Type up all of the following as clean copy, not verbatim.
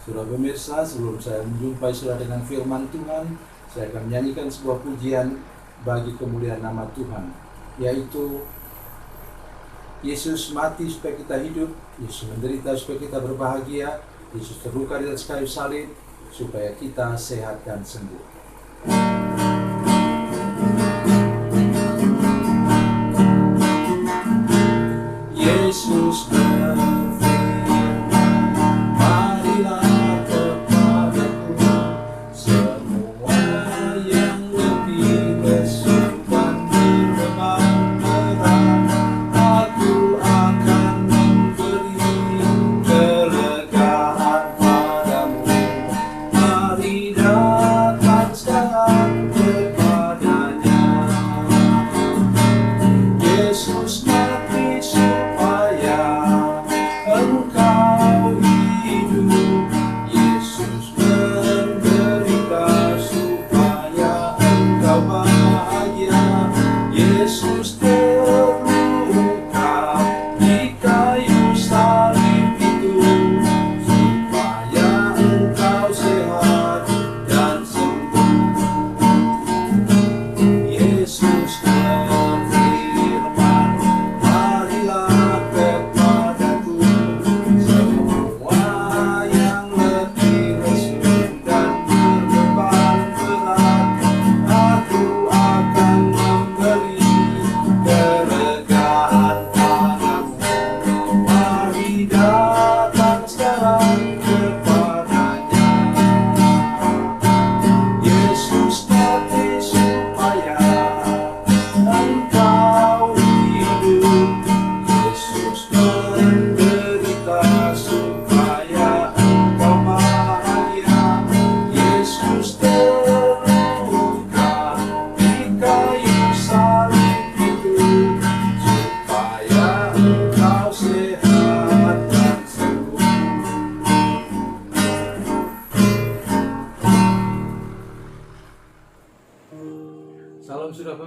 Saudara pemirsa, sebelum saya menjumpai saudara dengan firman Tuhan, saya akan menyanyikan sebuah pujian bagi kemuliaan nama Tuhan, yaitu Yesus mati supaya kita hidup, Yesus menderita supaya kita berbahagia, Yesus terluka di atas kayu salib supaya kita sehat dan sembuh. Yesus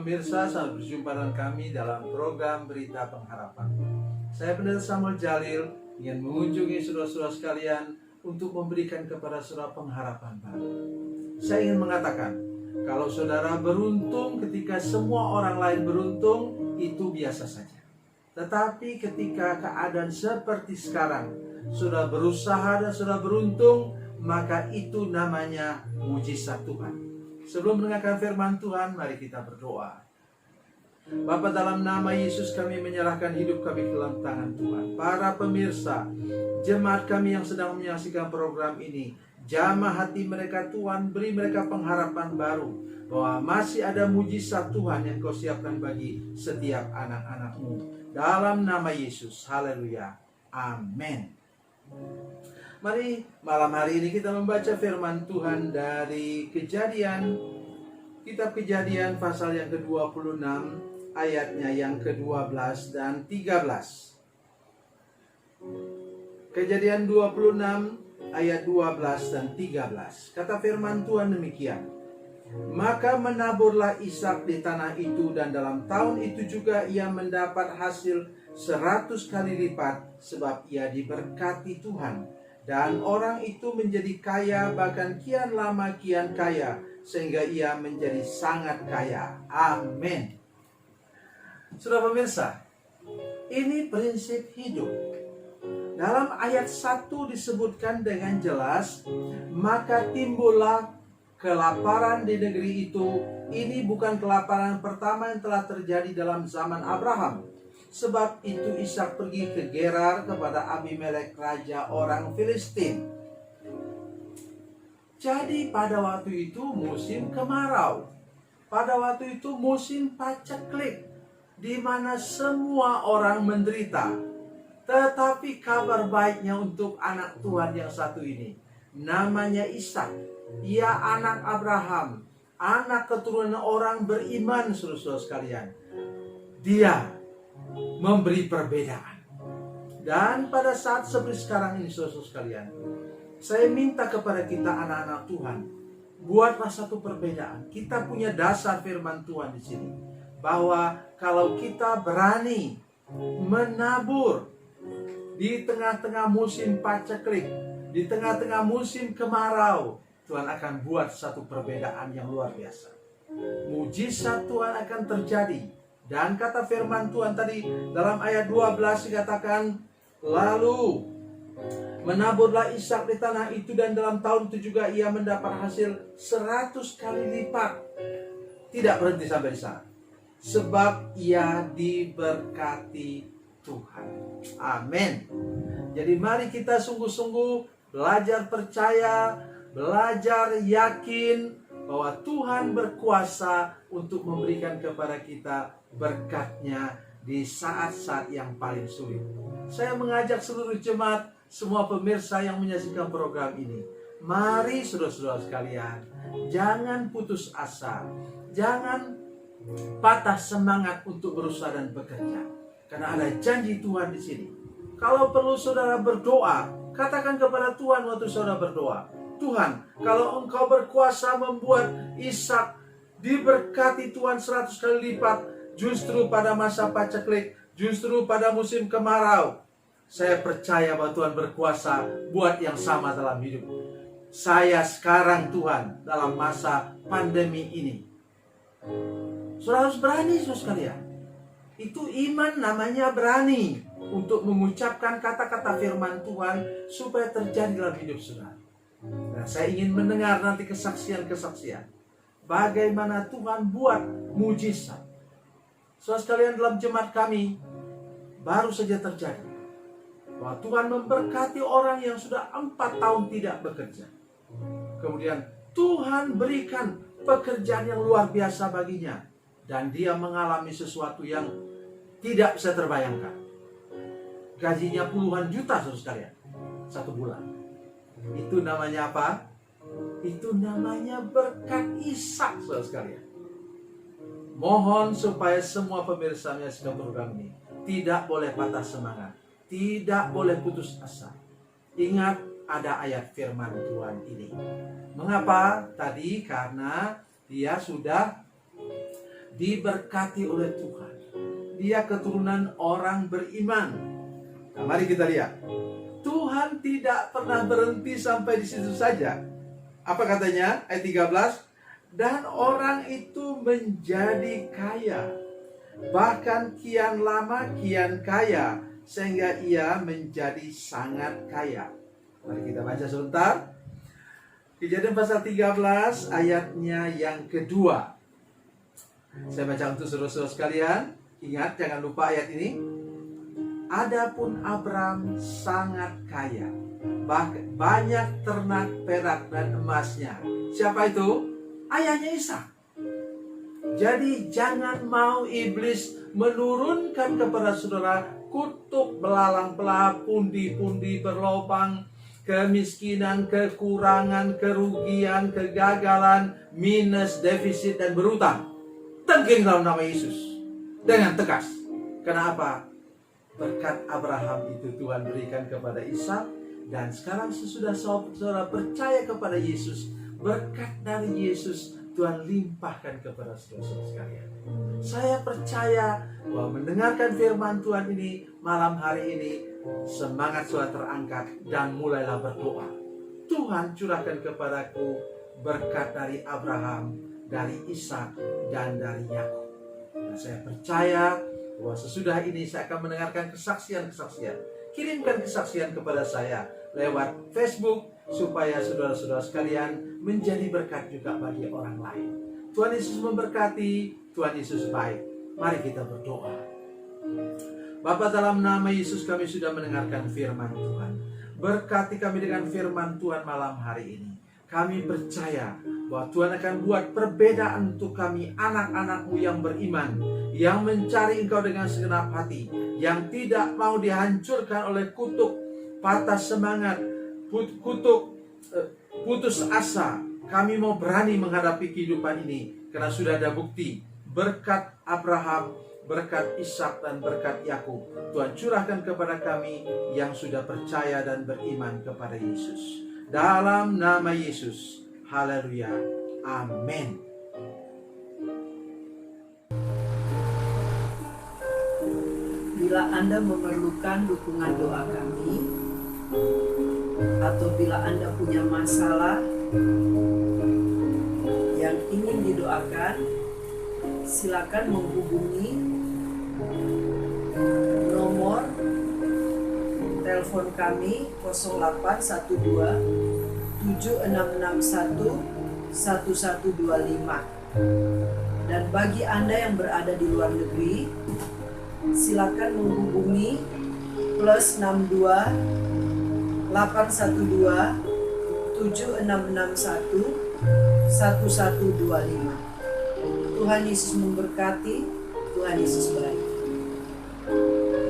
pemirsa, selamat berjumpa dengan kami dalam program Berita Pengharapan. Saya Pendeta Samuel Jalil ingin mengunjungi saudara-saudara sekalian untuk memberikan kepada saudara pengharapan baru. Saya ingin mengatakan, kalau saudara beruntung ketika semua orang lain beruntung, itu biasa saja. Tetapi ketika keadaan seperti sekarang, saudara berusaha dan saudara beruntung, maka itu namanya mujizat Tuhan. Sebelum mendengarkan firman Tuhan, mari kita berdoa. Bapa, dalam nama Yesus kami menyerahkan hidup kami ke dalam tangan Tuhan. Para pemirsa, jemaat kami yang sedang menyaksikan program ini, jamah hati mereka Tuhan, beri mereka pengharapan baru bahwa masih ada mujizat Tuhan yang Kau siapkan bagi setiap anak-anak-Mu. Dalam nama Yesus, haleluya, amin. Mari malam hari ini kita membaca firman Tuhan dari Kitab Kejadian pasal yang ke-26, ayatnya yang ke-12 dan 13. Kejadian 26 ayat 12 dan 13. Kata firman Tuhan demikian. Maka menaburlah Ishak di tanah itu, dan dalam tahun itu juga ia mendapat hasil 100 kali lipat, sebab ia diberkati Tuhan. Dan orang itu menjadi kaya, bahkan kian lama kian kaya, sehingga ia menjadi sangat kaya. Amin. Saudara pemirsa, ini prinsip hidup. Dalam ayat 1 disebutkan dengan jelas, maka timbullah kelaparan di negeri itu. Ini bukan kelaparan pertama yang telah terjadi dalam zaman Abraham. Sebab itu Ishak pergi ke Gerar kepada Abimelek, raja orang Filistin. Jadi pada waktu itu musim kemarau. Pada waktu itu musim paceklik, di mana semua orang menderita. Tetapi kabar baiknya untuk anak Tuhan yang satu ini, namanya Ishak. Ia anak Abraham, anak keturunan orang beriman, saudara-saudara sekalian. Dia memberi perbedaan. Dan pada saat seperti sekarang ini, saudara-saudara sekalian, saya minta kepada kita anak-anak Tuhan, buatlah satu perbedaan. Kita punya dasar firman Tuhan di sini, bahwa kalau kita berani menabur di tengah-tengah musim paceklik, Di tengah-tengah musim kemarau, Tuhan akan buat satu perbedaan yang luar biasa. Mujizat Tuhan akan terjadi. Dan kata firman Tuhan tadi dalam ayat 12 dikatakan, lalu menaburlah Ishak di tanah itu, dan dalam tahun itu juga ia mendapat hasil 100 kali lipat. Tidak berhenti sampai di sana. Sebab ia diberkati Tuhan. Amin. Jadi mari kita sungguh-sungguh belajar percaya, belajar yakin bahwa Tuhan berkuasa untuk memberikan kepada kita berkat-Nya di saat-saat yang paling sulit. Saya mengajak seluruh jemaat, semua pemirsa yang menyaksikan program ini, mari saudara-saudara sekalian, jangan putus asa, jangan patah semangat untuk berusaha dan bekerja, karena ada janji Tuhan di sini. Kalau perlu saudara berdoa, katakan kepada Tuhan waktu saudara berdoa, Tuhan, kalau Engkau berkuasa membuat Ishak diberkati Tuhan 100 kali lipat, justru pada masa paceklik, justru pada musim kemarau, saya percaya bahwa Tuhan berkuasa buat yang sama dalam hidup saya sekarang, Tuhan, dalam masa pandemi ini. Saudara harus berani, saudara sekalian. Itu iman namanya, berani untuk mengucapkan kata-kata firman Tuhan supaya terjadi dalam hidup saudara. Nah, saya ingin mendengar nanti kesaksian-kesaksian bagaimana Tuhan buat mujizat. Saudara sekalian, dalam jemaat kami baru saja terjadi bahwa Tuhan memberkati orang yang sudah 4 tahun tidak bekerja. Kemudian Tuhan berikan pekerjaan yang luar biasa baginya, dan dia mengalami sesuatu yang tidak bisa terbayangkan. Gajinya puluhan juta, saudara sekalian, 1 bulan. Itu namanya apa? Itu namanya berkat Ishak, saudara sekalian. Mohon supaya semua pemirsa menyaksikan program ini tidak boleh patah semangat, tidak boleh putus asa. Ingat, ada ayat firman Tuhan ini. Mengapa? Tadi karena dia sudah diberkati oleh Tuhan. Dia keturunan orang beriman. Nah, mari kita lihat. Tuhan tidak pernah berhenti sampai di situ saja. Apa katanya? Ayat 13. Dan orang itu menjadi kaya, bahkan kian lama kian kaya, sehingga ia menjadi sangat kaya. Mari kita baca sebentar. Kejadian pasal 13 ayatnya yang kedua. Saya baca untuk saudara-saudara sekalian. Ingat, jangan lupa ayat ini. Adapun Abram sangat kaya, banyak ternak perak dan emasnya. Siapa itu? Ayahnya Ishak. Jadi jangan mau iblis menurunkan kepada saudara kutuk belalang-belalang, pundi-pundi berlobang, kemiskinan, kekurangan, kerugian, kegagalan, minus, defisit, dan berutang. Tengking dalam nama Yesus dengan tegas. Kenapa? Berkat Abraham itu Tuhan berikan kepada Ishak, dan sekarang sesudah saudara percaya kepada Yesus, berkat dari Yesus Tuhan limpahkan kepada saudara-saudara sekalian. Saya percaya bahwa mendengarkan firman Tuhan ini malam hari ini, semangat saudara terangkat dan mulailah berdoa. Tuhan curahkan kepadaku berkat dari Abraham, dari Ishak, dan dari Yakub. Dan saya percaya bahwa sesudah ini saya akan mendengarkan kesaksian-kesaksian. Kirimkan kesaksian kepada saya lewat Facebook, supaya saudara-saudara sekalian menjadi berkat juga bagi orang lain. Tuhan Yesus memberkati, Tuhan Yesus baik. Mari kita berdoa. Bapa, dalam nama Yesus kami sudah mendengarkan firman Tuhan. Berkati kami dengan firman Tuhan malam hari ini. Kami percaya bahwa Tuhan akan buat perbedaan untuk kami, anak-anak-Mu yang beriman, yang mencari Engkau dengan segenap hati, yang tidak mau dihancurkan oleh kutuk patah semangat, kutuk putus asa. Kami mau berani menghadapi kehidupan ini, karena sudah ada bukti berkat Abraham, berkat Ishak, dan berkat Yakub. Tuhan curahkan kepada kami yang sudah percaya dan beriman kepada Yesus. Dalam nama Yesus, haleluya, amin. Bila Anda memerlukan dukungan doa kami, atau bila Anda punya masalah yang ingin didoakan, silakan menghubungi nomor telepon kami 0812 7661 1125. Dan bagi Anda yang berada di luar negeri, silakan menghubungi +62 812 7661 1125. Tuhan Yesus memberkati, Tuhan Yesus baik.